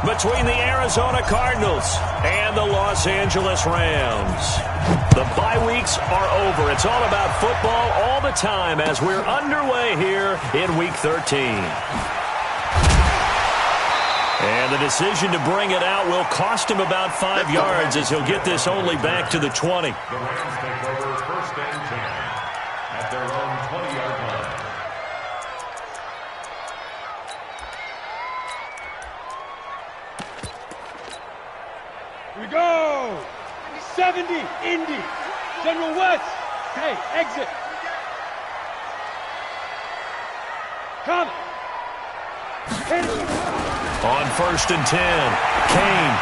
between the Arizona Cardinals and the Los Angeles Rams. The bye weeks are over. It's all about football all the time as we're underway here in Week 13. And the decision to bring it out will cost him about 5 yards as he'll get this only back to the 20. The Rams take over 1st and 10 at their own 20-yard line. Here we go. 70, Indy. General West. Hey, exit. Come. On 1st and 10, Kane.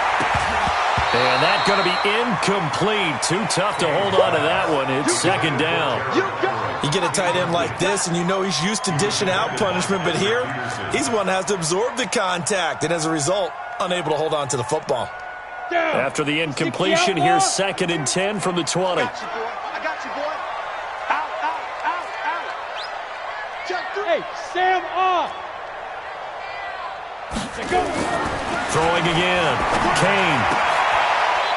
And that's going to be incomplete. Too tough to hold on to that one. It's 2nd down. You get a tight end like this, and you know he's used to dishing out punishment, but here, he's the one that has to absorb the contact, and as a result, unable to hold on to the football. After the incompletion, here's 2nd and 10 from the 20. I got you, boy. Out. Hey, Sam off. Throwing again. Kane.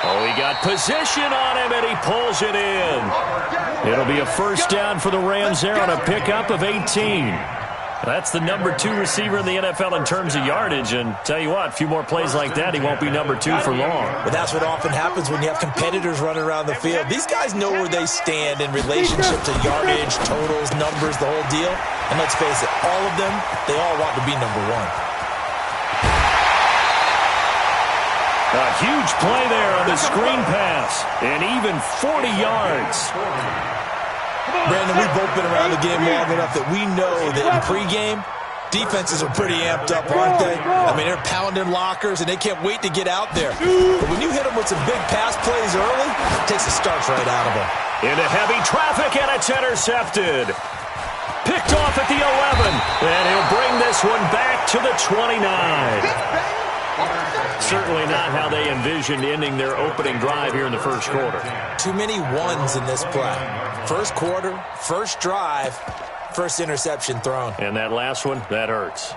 Oh, he got position on him, and he pulls it in. It'll be a 1st down for the Rams there on a pickup of 18. That's the number 2 receiver in the NFL in terms of yardage, and tell you what, a few more plays like that, he won't be number 2 for long. But that's what often happens when you have competitors running around the field. These guys know where they stand in relationship to yardage, totals, numbers, the whole deal. And let's face it, all of them, they all want to be number 1. A huge play there on the screen pass, and even 40 yards. Brandon, we've both been around the game long enough that we know that in pregame, defenses are pretty amped up, aren't they? I mean, they're pounding lockers, and they can't wait to get out there. But when you hit them with some big pass plays early, it takes the starch right out of them. Into heavy traffic, and it's intercepted. Picked off at the 11, and he'll bring this one back to the 29. Certainly not how they envisioned ending their opening drive here in the 1st quarter. Too many ones in this play. 1st quarter, 1st drive, 1st interception thrown. And that last one, that hurts.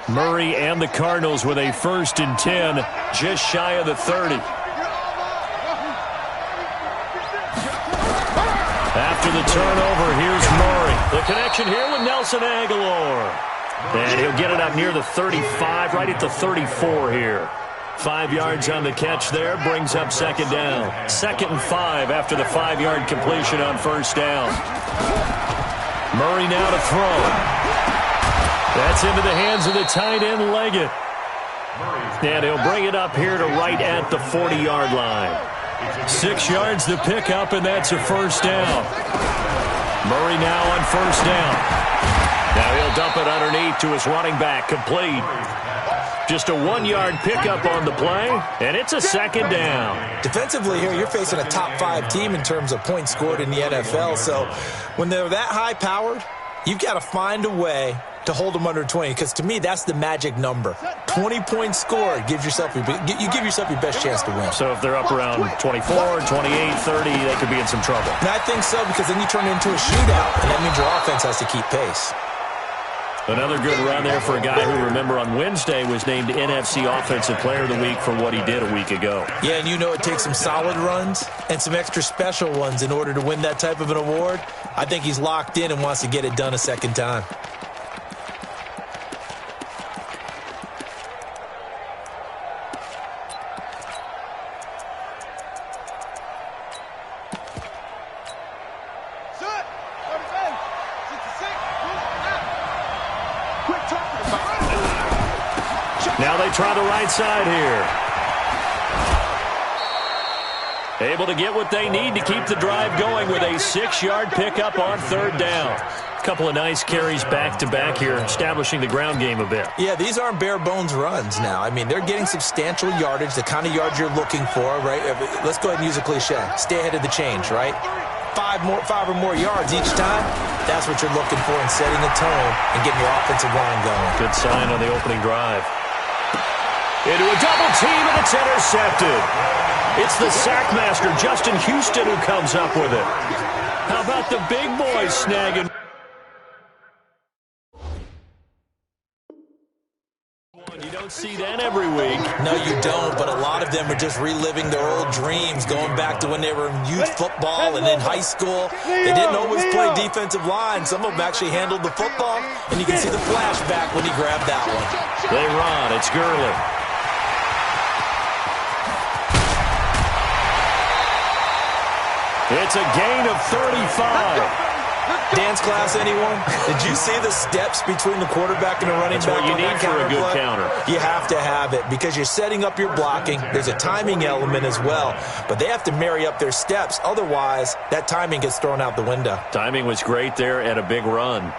Murray and the Cardinals with a 1st and 10, just shy of the 30. After the turnover, here's Murray. The connection here with Nelson Aguilar. And he'll get it up near the 35, right at the 34 here. 5 yards on the catch there, brings up 2nd down. 2nd and 5 after the 5-yard completion on 1st down. Murray now to throw. That's into the hands of the tight end, Leggett. And he'll bring it up here to right at the 40-yard line. 6 yards to pick up, and that's a 1st down. Murray now on 1st down. Now he'll dump it underneath to his running back, complete. Just a 1-yard pickup on the play, and it's a 2nd down. Defensively here, you're facing a top 5 team in terms of points scored in the NFL. So when they're that high-powered, you've got to find a way to hold them under 20, because to me, that's the magic number. 20 points scored, you give yourself your best chance to win. So if they're up around 24, 28, 30, they could be in some trouble. And I think so, because then you turn it into a shootout, and that means your offense has to keep pace. Another good run there for a guy who, remember, on Wednesday was named NFC Offensive Player of the Week for what he did a week ago. Yeah, and you know it takes some solid runs and some extra special ones in order to win that type of an award. I think he's locked in and wants to get it done a 2nd time. Now they try the right side here. Able to get what they need to keep the drive going with a 6-yard pickup on 3rd down. A couple of nice carries back-to-back here, establishing the ground game a bit. Yeah, these aren't bare-bones runs now. I mean, they're getting substantial yardage, the kind of yards you're looking for, right? Let's go ahead and use a cliche. Stay ahead of the change, right? 5 or more yards each time. That's what you're looking for in setting the tone and getting your offensive line going. Good sign on the opening drive. Into a double team, and it's intercepted. It's the sack master, Justin Houston, who comes up with it. How about the big boys snagging? You don't see that every week. No, you don't, but a lot of them are just reliving their old dreams, going back to when they were in youth football and in high school. They didn't always play defensive line. Some of them actually handled the football, and you can see the flashback when he grabbed that one. They run. It's Gurley. It's a gain of 35. Dance class, anyone? Did you see the steps between the quarterback and the running back? That's what you need for a good counter. You have to have it because you're setting up your blocking. There's a timing element as well, but they have to marry up their steps. Otherwise, that timing gets thrown out the window. Timing was great there and a big run.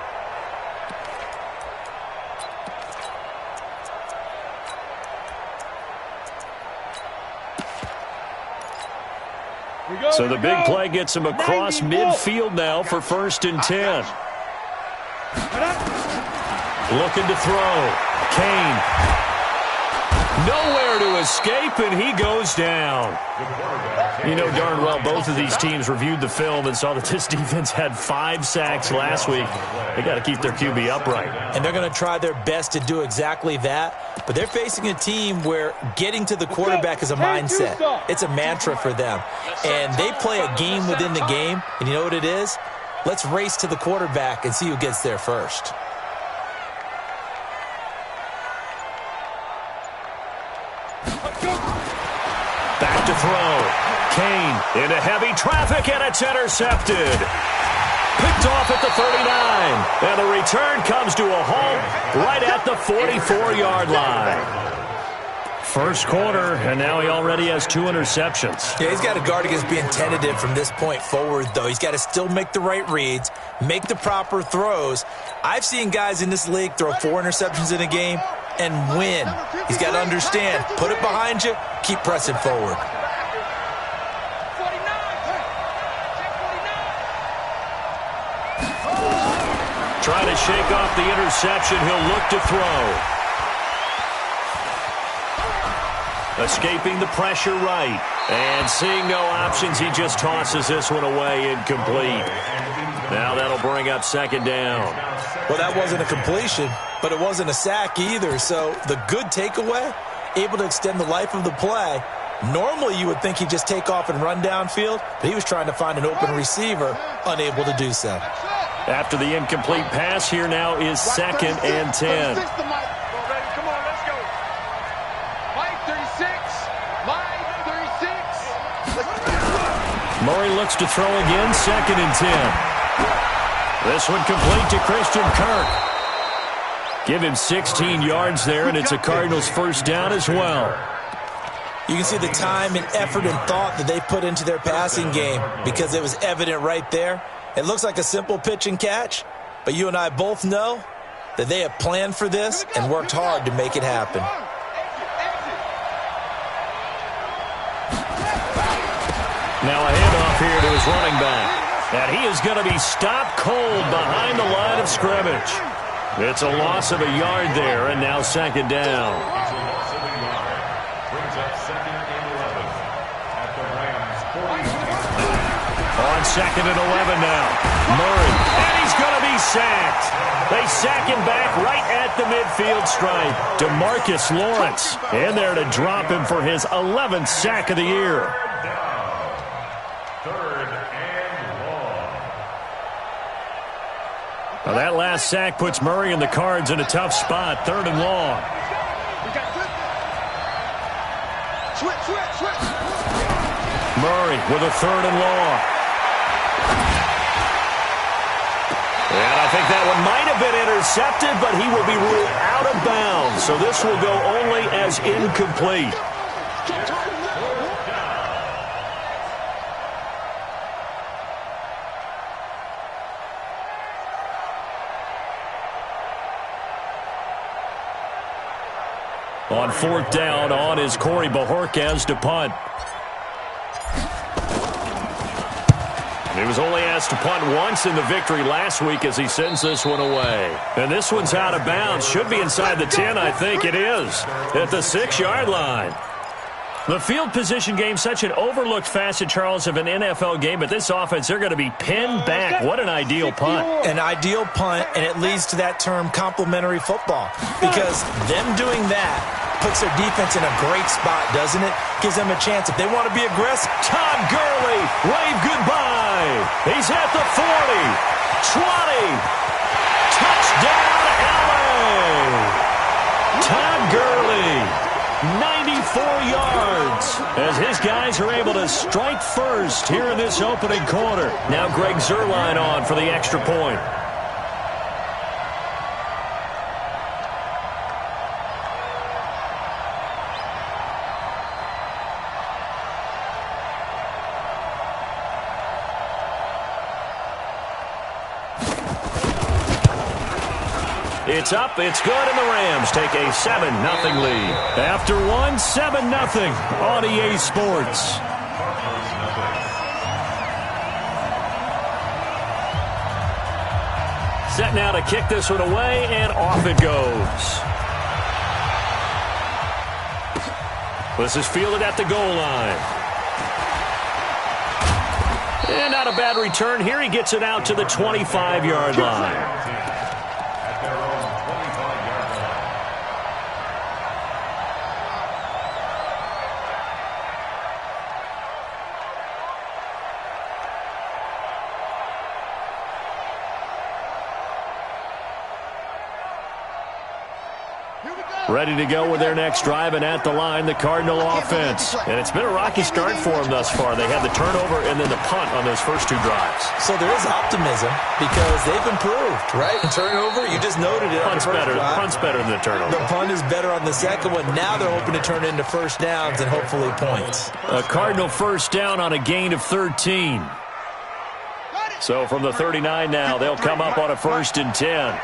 So the big play gets him across midfield now for 1st and 10. Looking to throw. Kane. Nowhere to escape, and he goes down. You know darn well both of these teams reviewed the film and saw that this defense had 5 sacks last week. They got to keep their QB upright. And they're going to try their best to do exactly that. But they're facing a team where getting to the quarterback is a mindset. It's a mantra for them. And they play a game within the game. And you know what it is? Let's race to the quarterback and see who gets there first. Back to throw. Kane into heavy traffic, and it's intercepted. Picked off at the 39. And the return comes to a halt right at the 44-yard line. First quarter, and now he already has 2 interceptions. Yeah, he's got to guard against being tentative from this point forward, though. He's got to still make the right reads, make the proper throws. I've seen guys in this league throw 4 interceptions in a game and win. He's got to understand, put it behind you, keep pressing forward. Trying to shake off the interception. He'll look to throw. Escaping the pressure right. And seeing no options, he just tosses this one away, incomplete. Now that'll bring up 2nd down. Well, that wasn't a completion, but it wasn't a sack either. So the good takeaway, able to extend the life of the play. Normally you would think he'd just take off and run downfield, but he was trying to find an open receiver, unable to do so. After the incomplete pass, here now is 2nd and 10. Come on, let's go. Mike 36. Mike 36. Murray looks to throw again, 2nd and 10. This one complete to Christian Kirk. Give him 16 yards there, and it's a Cardinals first down as well. You can see the time and effort and thought that they put into their passing game because it was evident right there. It looks like a simple pitch and catch, but you and I both know that they have planned for this and worked hard to make it happen. Now a handoff here to his running back. And he is going to be stopped cold behind the line of scrimmage. It's a loss of a yard there, and now 2nd down. On 2nd and 11 now. Murray, and he's going to be sacked. They sack him back right at the midfield stripe. DeMarcus Lawrence in there to drop him for his 11th sack of the year. 3rd and long. Now that last sack puts Murray and the Cards in a tough spot. 3rd and long. Switch. Murray with a 3rd and long. And I think that one might have been intercepted, but he will be ruled out of bounds. So this will go only as incomplete. On 4th down, on is BlacKvHawK's to punt. He was only asked to punt once in the victory last week as he sends this one away. And this one's out of bounds. Should be inside the 10, I think it is, at the 6-yard line. The field position game, such an overlooked facet, Charles, of an NFL game, but this offense, they're going to be pinned back. What an ideal punt. An ideal punt, and it leads to that term complementary football, because them doing that puts their defense in a great spot, doesn't it? Gives them a chance. If they want to be aggressive, Todd Gurley, wave goodbye. He's at the 40, 20, touchdown, LA. Todd Gurley, 94 yards, as his guys are able to strike first here in this opening quarter. Now Greg Zuerlein on for the extra point. It's up, it's good, and the Rams take a 7-0 lead. After one, 7-0 on EA Sports. Set now to kick this one away, and off it goes. This is fielded at the goal line. And not a bad return here. He gets it out to the 25-yard line. Ready to go with their next drive, and at the line, the Cardinal offense. And it's been a rocky start for them thus far. They had the turnover and then the punt on those first two drives. So there is optimism because they've improved, right? Turnover, you just noted it. Punt's better. Punt's better than the turnover. The punt is better on the second one. Now they're hoping to turn it into first downs and hopefully points. A Cardinal first down on a gain of 13. So from the 39 now, they'll come up on a 1st and 10.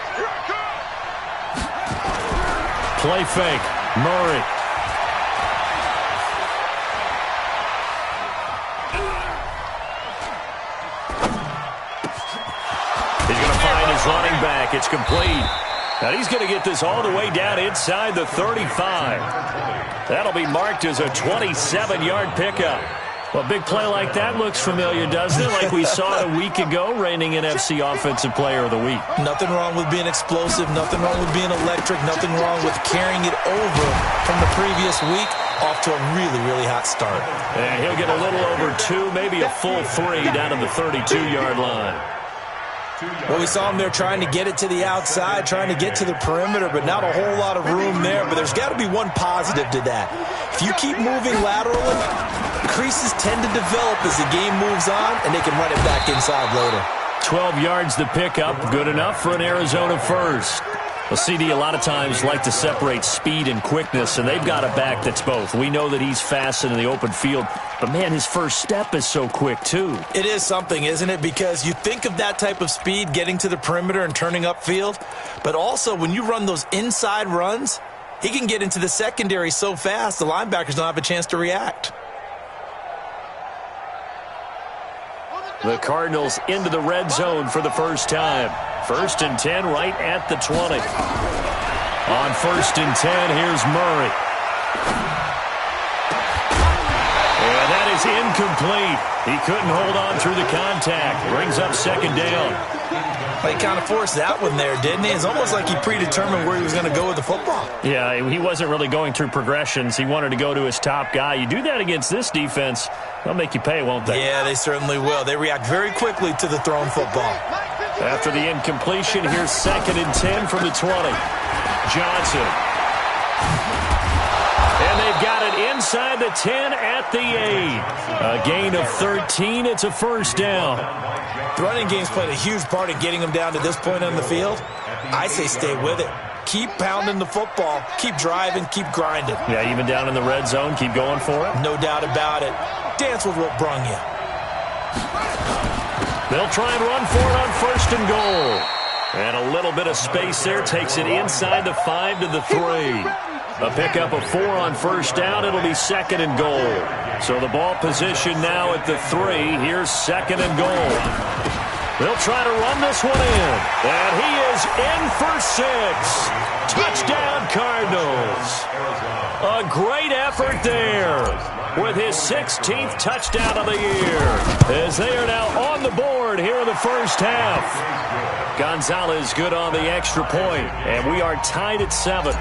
Play fake. Murray. He's going to find his running back. It's complete. Now he's going to get this all the way down inside the 35. That'll be marked as a 27-yard pickup. Well, a big play like that looks familiar, doesn't it? Like we saw it a week ago, reigning NFC Offensive Player of the Week. Nothing wrong with being explosive. Nothing wrong with being electric. Nothing wrong with carrying it over from the previous week off to a really, really hot start. And he'll get a little over 2, maybe a full 3 down to the 32-yard line. Well, we saw him there trying to get it to the outside, trying to get to the perimeter, but not a whole lot of room there. But there's got to be one positive to that. If you keep moving laterally, creases tend to develop as the game moves on, and they can run it back inside later. 12 yards to pick up, good enough for an Arizona first. Well, CD a lot of times like to separate speed and quickness, and they've got a back that's both. We know that he's fast in the open field, but, man, his first step is so quick, too. It is something, isn't it? Because you think of that type of speed, getting to the perimeter and turning upfield, but also when you run those inside runs, he can get into the secondary so fast the linebackers don't have a chance to react. The Cardinals into the red zone for the first time. 1st and 10 right at the 20. On 1st and 10, here's Murray. And that is incomplete. He couldn't hold on through the contact. Brings up 2nd down. He kind of forced that one there, didn't he? It's almost like he predetermined where he was going to go with the football. Yeah, he wasn't really going through progressions. He wanted to go to his top guy. You do that against this defense, they'll make you pay, won't they? Yeah, they certainly will. They react very quickly to the thrown football. After the incompletion, here's 2nd and 10 from the 20. Johnson. And they've got it inside the 10 at the 8. A gain of 13. It's a first down. The running game's played a huge part in getting them down to this point on the field. I say stay with it. Keep pounding the football. Keep driving. Keep grinding. Yeah, even down in the red zone, keep going for it. No doubt about it. Dance with what brung you. They'll try and run for it on 1st and goal. And a little bit of space there takes it inside the 5 to the 3. A pickup of 4 on first down. It'll be 2nd and goal. So the ball position now at the 3. Here's 2nd and goal. They'll try to run this one in. And he is in for 6. Touchdown, Cardinals. A great effort there with his 16th touchdown of the year, as they are now on the board here in the first half. Gonzalez good on the extra point, and we are tied at 7.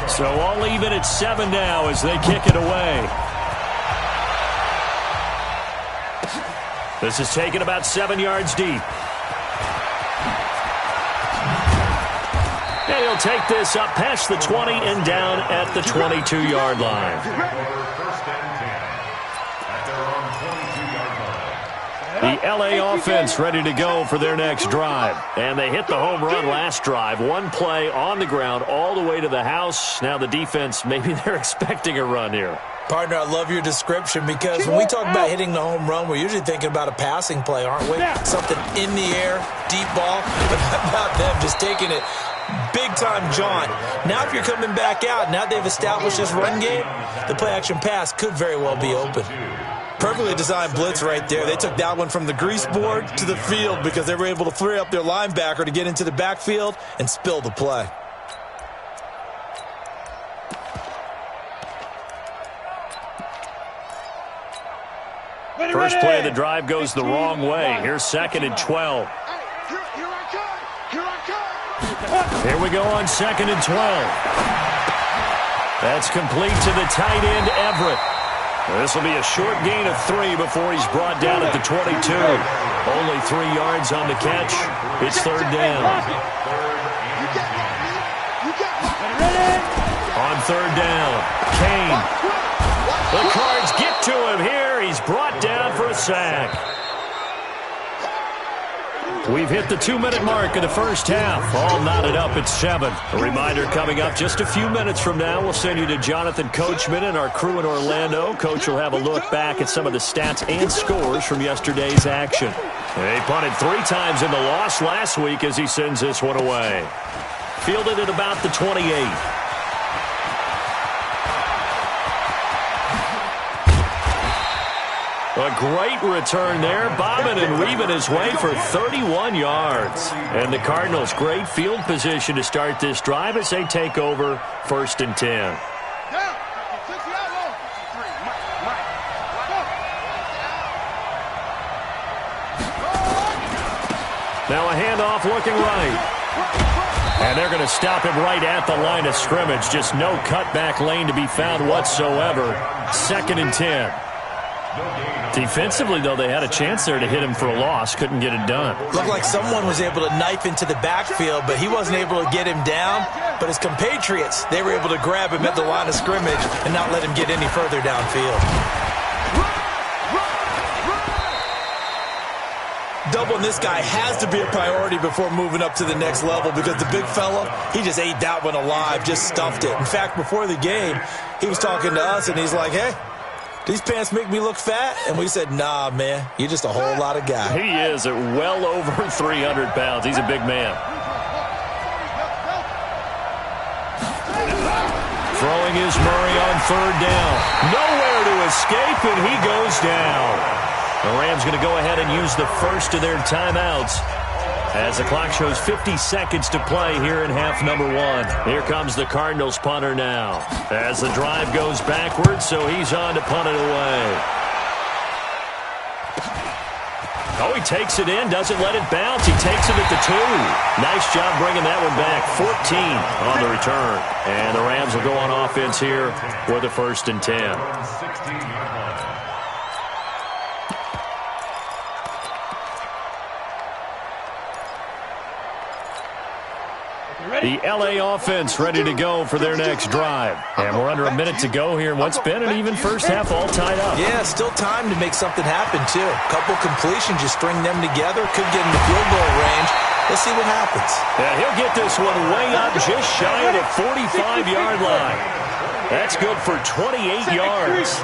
So all even at 7 now as they kick it away. This is taken about 7 yards deep. And he'll take this up past the 20 and down at the 22-yard line. The L.A. offense ready to go for their next drive. And they hit the home run last drive. One play on the ground all the way to the house. Now the defense, maybe they're expecting a run here. Partner, I love your description, because when we talk about hitting the home run, we're usually thinking about a passing play, aren't we? Something in the air, deep ball. But how about them just taking it big-time jaunt? Now if you're coming back out, now they've established this run game, the play-action pass could very well be open. Perfectly designed blitz right there. They took that one from the grease board to the field because they were able to free up their linebacker to get into the backfield and spill the play. First play of the drive goes the wrong way. Here's 2nd and 12. Here we go on 2nd and 12. That's complete to the tight end, Everett. This will be a short gain of 3 before he's brought down at the 22. Only 3 yards on the catch. It's 3rd down. On 3rd down, Kane. The Cards get to him here. He's brought down for a sack. We've hit the 2-minute mark of the first half. All knotted up at 7. A reminder coming up just a few minutes from now. We'll send you to Jonathan Coachman and our crew in Orlando. Coach will have a look back at some of the stats and scores from yesterday's action. They punted 3 times in the loss last week as he sends this one away. Fielded at about the 28. A great return there, bobbing and weaving his way for 31 yards. And the Cardinals, great field position to start this drive as they take over 1st and 10. Now a handoff looking right. And they're going to stop him right at the line of scrimmage. Just no cutback lane to be found whatsoever. 2nd and 10. Defensively, though, they had a chance there to hit him for a loss. Couldn't get it done. Looked like someone was able to knife into the backfield, but he wasn't able to get him down. But his compatriots, they were able to grab him at the line of scrimmage and not let him get any further downfield. Doubling this guy has to be a priority before moving up to the next level, because the big fella, he just ate that one alive, just stuffed it. In fact, before the game, he was talking to us, and he's like, hey, these pants make me look fat? And we said, nah, man, you're just a whole lot of guy. He is at well over 300 pounds. He's a big man. Throwing is Murray on 3rd down. Nowhere to escape, and he goes down. The Rams going to go ahead and use the first of their timeouts as the clock shows 50 seconds to play here in half number 1. Here comes the Cardinals punter now as the drive goes backwards, so he's on to punt it away. Oh, he takes it in, doesn't let it bounce. He takes it at the 2. Nice job bringing that one back. 14 on the return. And the Rams will go on offense here with a 1st and 10. The L.A. offense ready to go for their next drive. And we're under a minute to go here in what's been an even first half, all tied up. Yeah, still time to make something happen, too. A couple completions, just string them together. Could get in the field goal range. Let's see what happens. Yeah, he'll get this one way up just shy of the 45-yard line. That's good for 28 yards.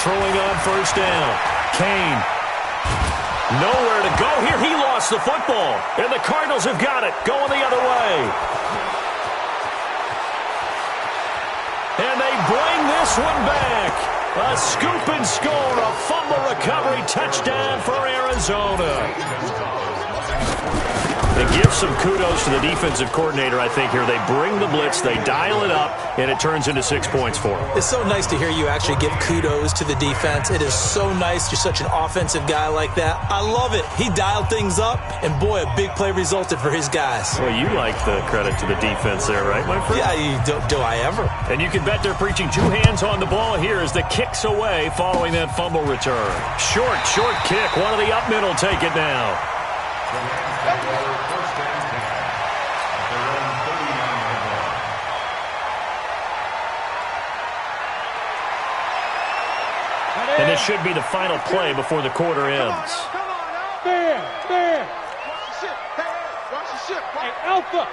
Throwing on 1st down. Kane. Nowhere to go here. He lost the football. And the Cardinals have got it. Going the other way. And they bring this one back. A scoop and score. A fumble recovery touchdown for Arizona. They give some kudos to the defensive coordinator, I think, here. They bring the blitz, they dial it up, and it turns into 6 points for them. It's so nice to hear you actually give kudos to the defense. It is so nice. You're such an offensive guy like that. I love it. He dialed things up, and boy, a big play resulted for his guys. Well, you like the credit to the defense there, right, my friend? Yeah, do I ever? And you can bet they're preaching two hands on the ball here as the kick's away following that fumble return. Short kick. One of the up men will take it now. And this should be the final play before the quarter ends. Watch your ship. Hey, Alpha.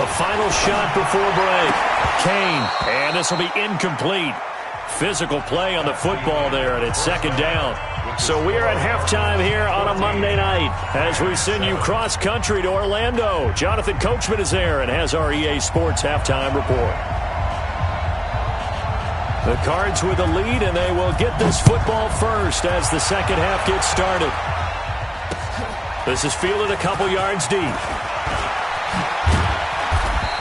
A final shot before break. Kane, and this will be incomplete. Physical play on the football there, and it's second down. So we are at halftime here on a Monday night as we send you cross-country to Orlando. Jonathan Coachman is there and has our EA Sports halftime report. The Cards with the lead, and they will get this football first as the second half gets started. This is fielded a couple yards deep.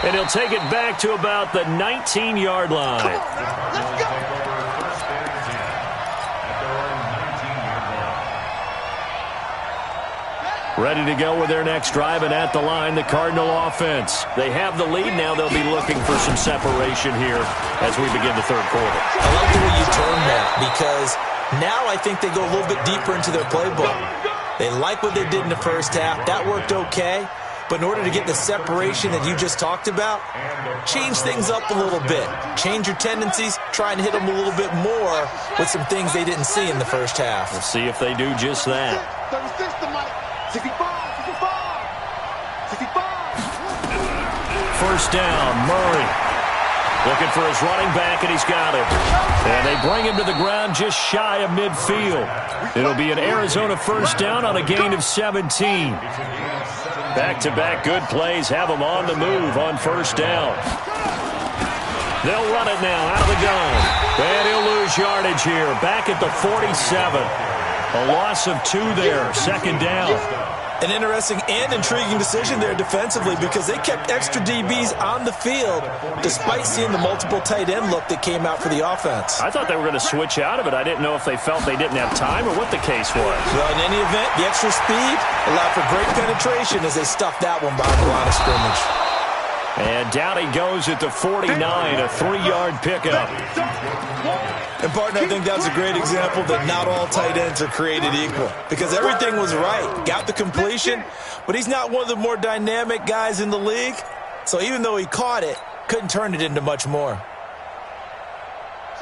And he'll take it back to about the 19-yard line. Ready to go with their next drive, and at the line, the Cardinal offense. They have the lead now. They'll be looking for some separation here as we begin the third quarter. I like the way you term that, because now I think they go a little bit deeper into their playbook. They like what they did in the first half. That worked okay. But in order to get the separation that you just talked about, change things up a little bit. Change your tendencies, try and hit them a little bit more with some things they didn't see in the first half. We'll see if they do just that. 65. First down, Murray. Looking for his running back, and he's got him. And they bring him to the ground just shy of midfield. It'll be an Arizona first down on a gain of 17. Back-to-back good plays have them on the move on first down. They'll run it now out of the gun. And he'll lose yardage here. Back at the 47. A loss of 2 there. Second down. An interesting and intriguing decision there defensively, because they kept extra DBs on the field despite seeing the multiple tight end look that came out for the offense. I thought they were going to switch out of it. I didn't know if they felt they didn't have time or what the case was. Well, in any event, the extra speed allowed for great penetration as they stuffed that one behind the line of scrimmage. And down he goes at the 49, a 3-yard pickup. And, partner, I think that's a great example that not all tight ends are created equal, because everything was right. Got the completion, but he's not one of the more dynamic guys in the league. So even though he caught it, couldn't turn it into much more.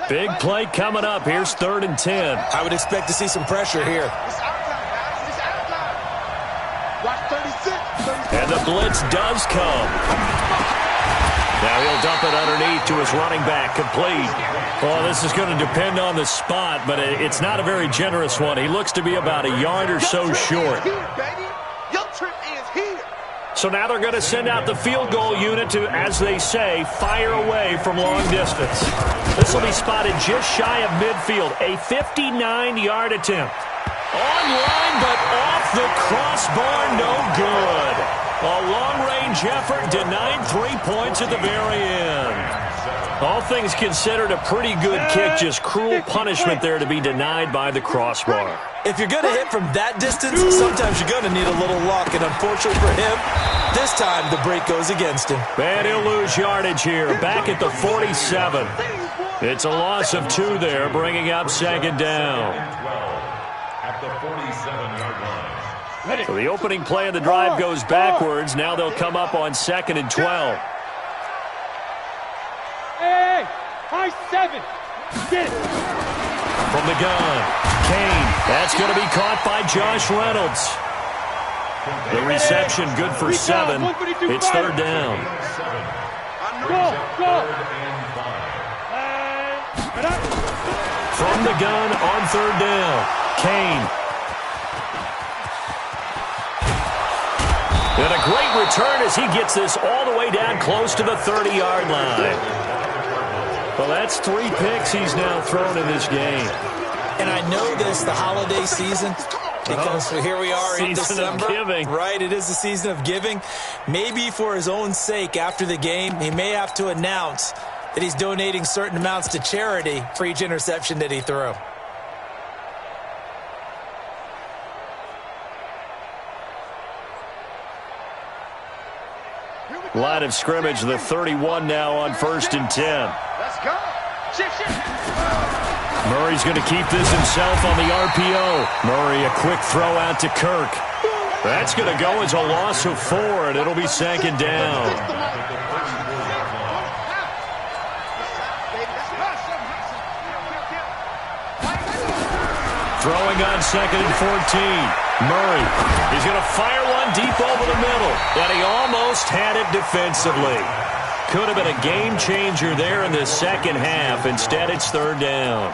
Big play coming up. Here's 3rd and 10. I would expect to see some pressure here. And the blitz does come. Now he'll dump it underneath to his running back, complete. Well, this is going to depend on the spot, but it's not a very generous one. He looks to be about a yard or so short. So now they're going to send out the field goal unit to, as they say, fire away from long distance. This will be spotted just shy of midfield, a 59-yard attempt. Online, but off the crossbar, no good. A long-range effort denied 3 points at the very end. All things considered, a pretty good kick, just cruel punishment there to be denied by the crossbar. If you're going to hit from that distance, sometimes you're going to need a little luck, and unfortunately for him, this time the break goes against him. And he'll lose yardage here, back at the 47. It's a loss of 2 there, bringing up second down. At the 47-yard line. So the opening play of the drive goes backwards. Now they'll come up on 2nd and 12. Hey, high 7. Get it. From the gun, Kane. That's going to be caught by Josh Reynolds. The reception good for 7. It's 3rd down. Go. From the gun on third down, Kane. And a great return as he gets this all the way down close to the 30-yard line. Well, that's 3 picks he's now thrown in this game. And I know this, the holiday season, because here we are in December. Season of giving. Right, it is the season of giving. Maybe for his own sake after the game, he may have to announce that he's donating certain amounts to charity for each interception that he threw. Line of scrimmage, the 31 now on 1st and 10. Let's go. Murray's going to keep this himself on the RPO. Murray, a quick throw out to Kirk. That's going to go as a loss of 4, and it'll be 2nd down. Throwing on 2nd and 14. Murray, he's going to fire one deep over the middle, and he almost had it defensively. Could have been a game changer there in the second half. Instead, it's 3rd down.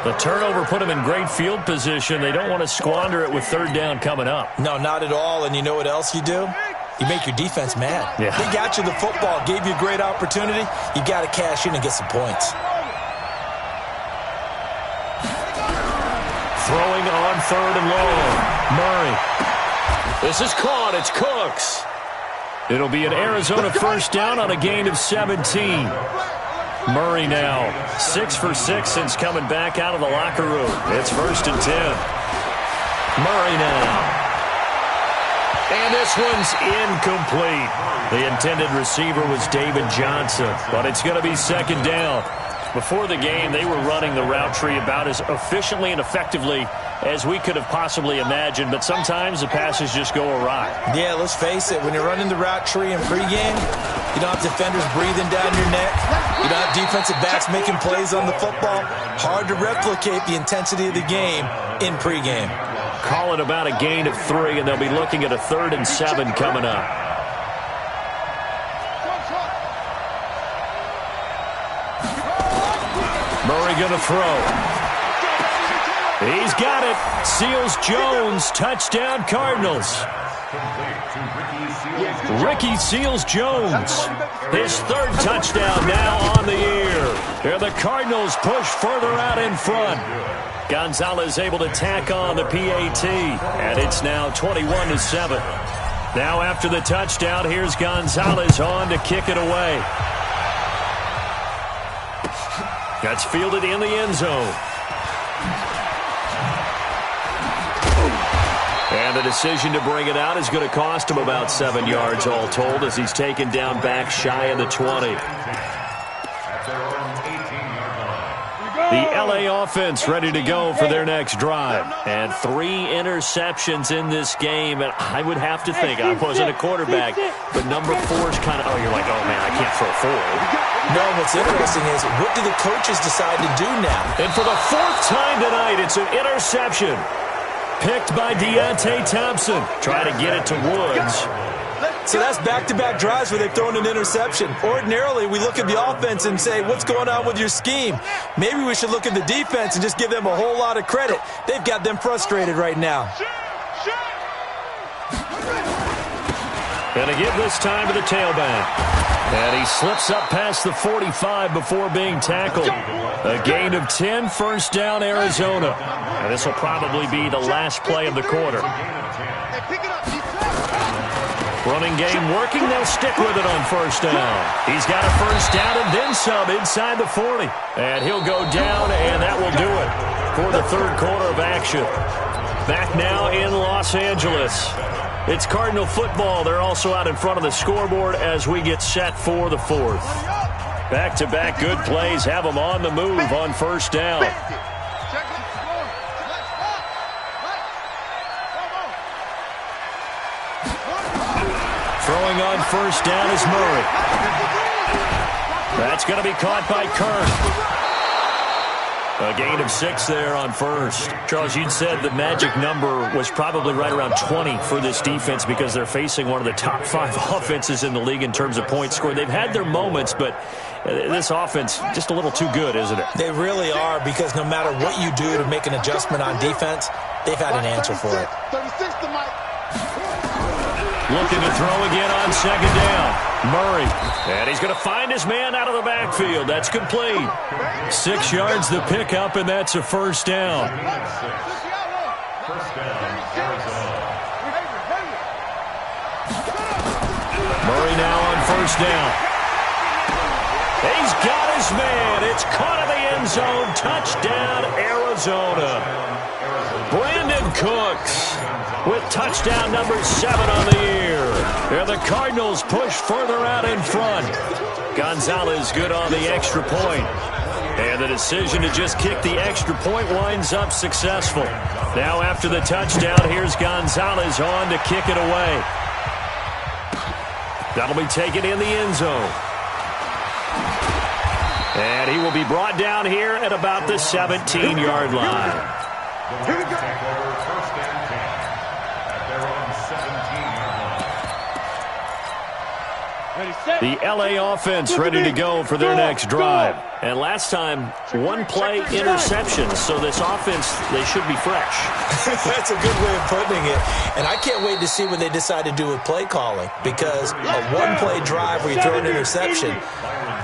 The turnover put him in great field position. They don't want to squander it with 3rd down coming up. No, not at all. And you know what else you do? You make your defense mad. Yeah. They got you the football, gave you a great opportunity. You got to cash in and get some points. Throwing on 3rd and long. Murray. This is caught. It's Cooks. It'll be an Arizona 1st down on a gain of 17. Murray now 6 for 6 since coming back out of the locker room. It's 1st and 10. Murray now. And this one's incomplete. The intended receiver was David Johnson, but it's going to be 2nd down. Before the game, they were running the route tree about as efficiently and effectively as we could have possibly imagined, but sometimes the passes just go awry. Yeah, let's face it, when you're running the route tree in pregame, you don't have defenders breathing down your neck. You don't have defensive backs making plays on the football. Hard to replicate the intensity of the game in pregame. Call it about a gain of 3, and they'll be looking at a 3rd and 7 coming up. Murray going to throw. He's got it. Seals Jones. Touchdown Cardinals. Ricky Seals-Jones. His 3rd touchdown now on the year. Here the Cardinals push further out in front. Gonzalez able to tack on the PAT. And it's now 21-7. Now after the touchdown, here's Gonzalez on to kick it away. That's fielded in the end zone. And the decision to bring it out is going to cost him about 7 yards all told as he's taken down back shy of the 20. The LA offense ready to go for their next drive. And 3 interceptions in this game. And I would have to think, I wasn't a quarterback, but number 4's kind of, you're like, oh, man, I can't throw 4. No, what's interesting is, what do the coaches decide to do now? And for the 4th time tonight, it's an interception. Picked by Deontay Thompson. Try to get it to Woods. So that's back-to-back drives where they've thrown an interception. Ordinarily, we look at the offense and say, what's going on with your scheme? Maybe we should look at the defense and just give them a whole lot of credit. They've got them frustrated right now. Gonna give this time to the tailback. And he slips up past the 45 before being tackled. A gain of 10, 1st down Arizona. And this will probably be the last play of the quarter. Running game working. They'll stick with it on 1st down. He's got a 1st down and then some inside the 40. And he'll go down, and that will do it for the 3rd quarter of action. Back now in Los Angeles. It's Cardinal football. They're also out in front of the scoreboard as we get set for the 4th. Back-to-back good plays have them on the move on 1st down. Throwing on 1st down is Murray. That's going to be caught by Kirk. A gain of 6 there on first. Charles, you'd said the magic number was probably right around 20 for this defense because they're facing one of the top 5 offenses in the league in terms of points scored. They've had their moments, but this offense just a little too good, isn't it? They really are, because no matter what you do to make an adjustment on defense, they've had an answer for it. 36 to Mike. Looking to throw again on second down. Murray. And he's going to find his man out of the backfield. That's complete. 6 yards the pickup, and that's a first down. First down, Arizona. Murray now on first down. He's got his man. It's caught in the end zone. Touchdown, Arizona. Brandon Cooks with touchdown number 7 on the year. And the Cardinals push further out in front. Gonzalez good on the extra point. And the decision to just kick the extra point winds up successful. Now after the touchdown, here's Gonzalez on to kick it away. That'll be taken in the end zone. And he will be brought down here at about the 17-yard line. Here we go. Take over first and 10 at their own 17-yard line. The L.A. offense ready to go for their next drive. And last time, 1 play interception, so this offense, they should be fresh. That's a good way of putting it. And I can't wait to see what they decide to do with play calling, because a 1-play drive where you throw an interception,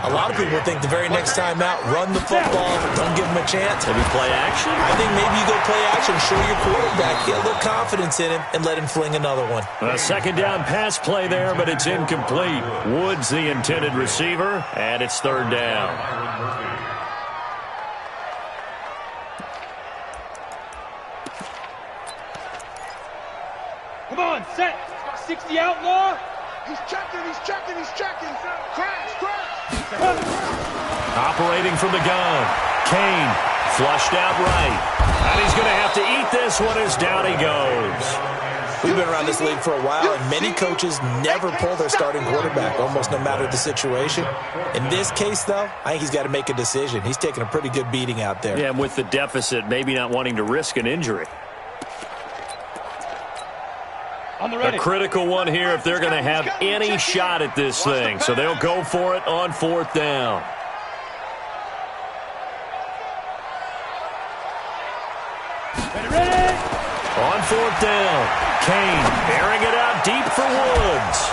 a lot of people think the very next time out, run the football, don't give them a chance. Maybe play action? I think maybe you go play action, show your quarterback, get a little confidence in him, and let him fling another one. A second down pass play there, but it's incomplete. Woods the intended receiver, and it's third down. Come on, set. 60 outlaw. He's checking. Crash. Operating from the gun. Kane flushed out right. And he's going to have to eat this one as down he goes. We've been around this league for a while, and many coaches never pull their starting quarterback, almost no matter the situation. In this case, though, I think he's got to make a decision. He's taking a pretty good beating out there. Yeah, and with the deficit, maybe not wanting to risk an injury. A critical one here if they're going to have any shot at this thing. So they'll go for it on fourth down. Ready. On fourth down, Kane airing it out deep for Woods.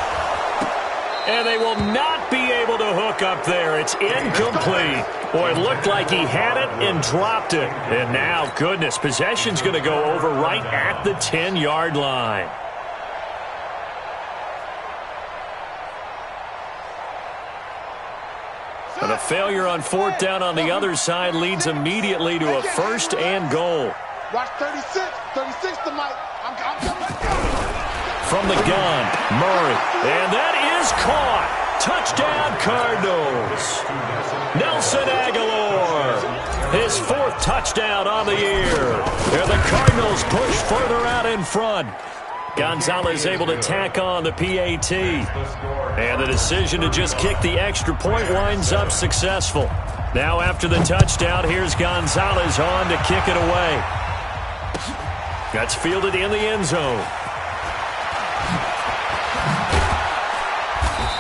And they will not be able to hook up there. It's incomplete. Boy, it looked like he had it and dropped it. And now, goodness, possession's going to go over right at the 10-yard line. And a failure on fourth down on the other side leads immediately to a first and goal. Watch 36 to Mike. I'm coming. From the gun, Murray. And that is caught. Touchdown, Cardinals. Nelson Aguilar. His 4th touchdown on the year. And the Cardinals push further out in front. Gonzalez able to tack on the PAT. And the decision to just kick the extra point winds up successful. Now after the touchdown, here's Gonzalez on to kick it away. That's fielded in the end zone.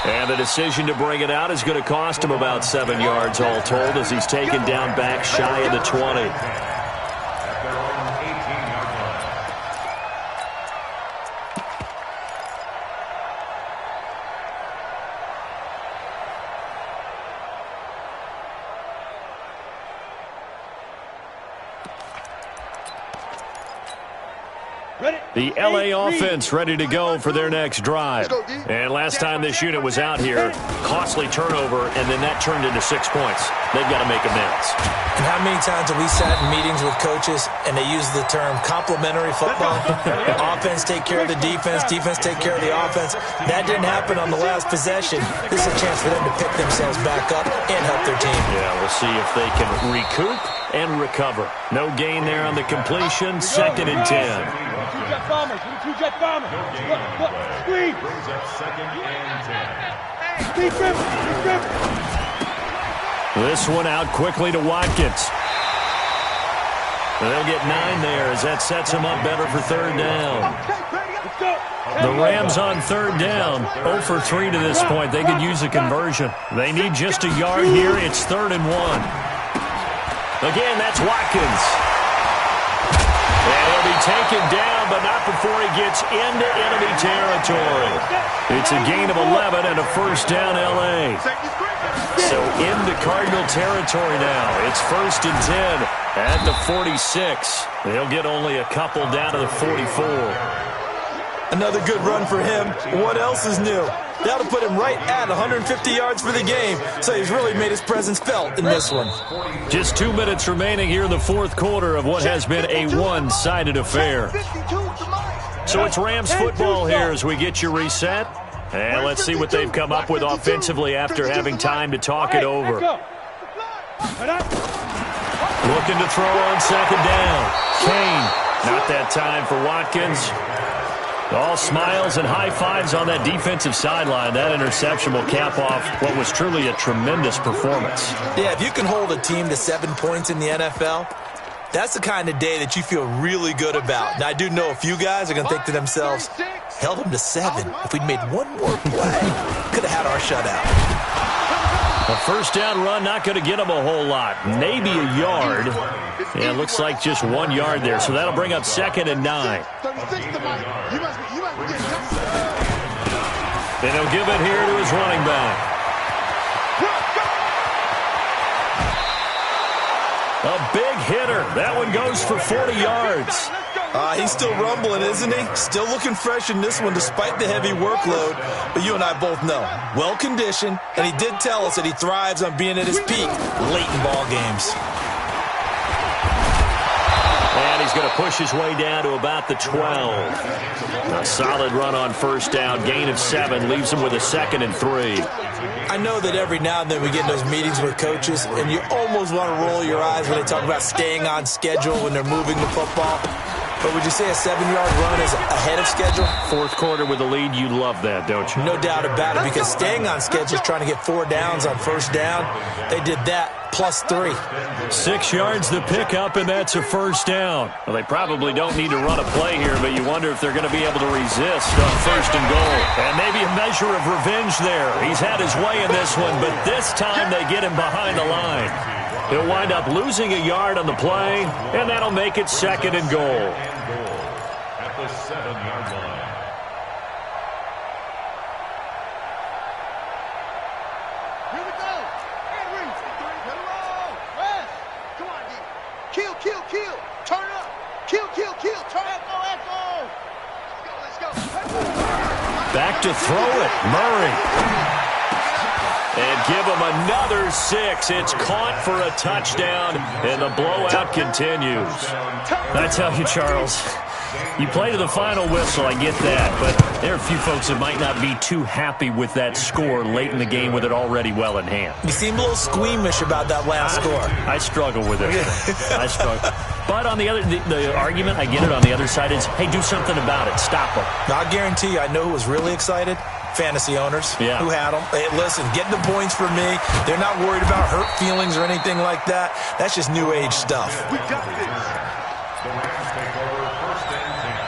And the decision to bring it out is going to cost him about 7 yards all told as he's taken down back shy of the 20. The L.A. offense ready to go for their next drive. And last time this unit was out here, costly turnover, and then that turned into 6 points. They've got to make amends. And how many times have we sat in meetings with coaches and they use the term complementary football? Offense take care of the defense, defense take care of the offense. That didn't happen on the last possession. This is a chance for them to pick themselves back up and help their team. Yeah, we'll see if they can recoup and recover. No gain there on the completion, 2nd and 10. Two-jet bombers. Two-jet bombers. Look. Screen. Brings up 2nd and 10. Speed grip. This one out quickly to Watkins. They'll get 9 there as that sets them up better for third down. The Rams on third down, 0 for 3 to this point. They could use a conversion. They need just a yard here. It's 3rd and 1. Again, that's Watkins. And he'll be taken down, but not before he gets into enemy territory. It's a gain of 11 and a first down, L.A. So into Cardinal territory now. It's 1st and 10 at the 46. They'll get only a couple down to the 44. Another good run for him. What else is new? That'll put him right at 150 yards for the game, so he's really made his presence felt in this one. Just 2 minutes remaining here in the fourth quarter of what has been a one-sided affair. So it's Rams football here as we get you reset. And let's see what they've come up with offensively after having time to talk it over. Looking to throw on second down. Kane, not that time for Watkins. All smiles and high fives on that defensive sideline. That interception will cap off what was truly a tremendous performance. Yeah, if you can hold a team to 7 points in the NFL, that's the kind of day that you feel really good about. Now, I do know a few guys are going to think to themselves, held them to 7. If we'd made one more play, could have had our shutout. A first down run, not going to get them a whole lot. Maybe a yard. Yeah, it looks like just 1 yard there. So that'll bring up 2nd and 9. And he'll give it here to his running back. A big hitter. That one goes for 40 yards. He's still rumbling, isn't he? Still looking fresh in this one despite the heavy workload. But you and I both know, well-conditioned, and he did tell us that he thrives on being at his peak late in ball games. And he's going to push his way down to about the 12. A solid run on first down. Gain of 7 leaves him with a 2nd and 3. I know that every now and then we get in those meetings with coaches, and you almost want to roll your eyes when they talk about staying on schedule when they're moving the football. But would you say a 7-yard run is ahead of schedule? Fourth quarter with a lead, you love that, don't you? No doubt about it, because staying on schedule is trying to get 4 downs on first down. They did that plus 3. 6 yards the pickup, and that's a first down. Well, they probably don't need to run a play here, but you wonder if they're going to be able to resist on 1st and goal. And maybe a measure of revenge there. He's had his way in this one, but this time they get him behind the line. He'll wind up losing a yard on the play, and that'll make it 2nd and goal. At the 7-yard line. Here we go. Henry. 3, hit a roll. West. Come on, D. Kill, kill, kill. Turn up. Kill, kill, kill. Turn up. Echo. Let's go, let's go. Back to throw it. Murray. And give him another 6. It's caught for a touchdown, and the blowout continues. I tell you, Charles, you play to the final whistle, I get that, but there are a few folks that might not be too happy with that score late in the game with it already well in hand. You seem a little squeamish about that last score. I struggle with it. I struggle. But on the other, the argument, I get it, on the other side is, hey, do something about it. Stop them. Now, I guarantee you, I know who was really excited. Fantasy owners who had them. Hey, listen, getting the points for me. They're not worried about hurt feelings or anything like that. That's just new age stuff. We got this. The Rams take over 1st and 10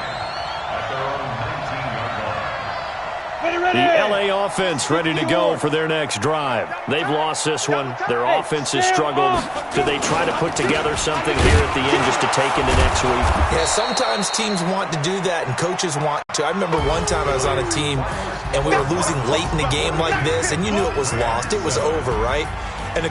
at their own 19-yard line. The L.A. offense ready to go for their next drive. They've lost this one. Their offense has struggled. Do they try to put together something here at the end just to take into next week? Yeah, sometimes teams want to do that and coaches want to. I remember one time I was on a team and we were losing late in the game like this, and you knew it was lost. It was over, right? And the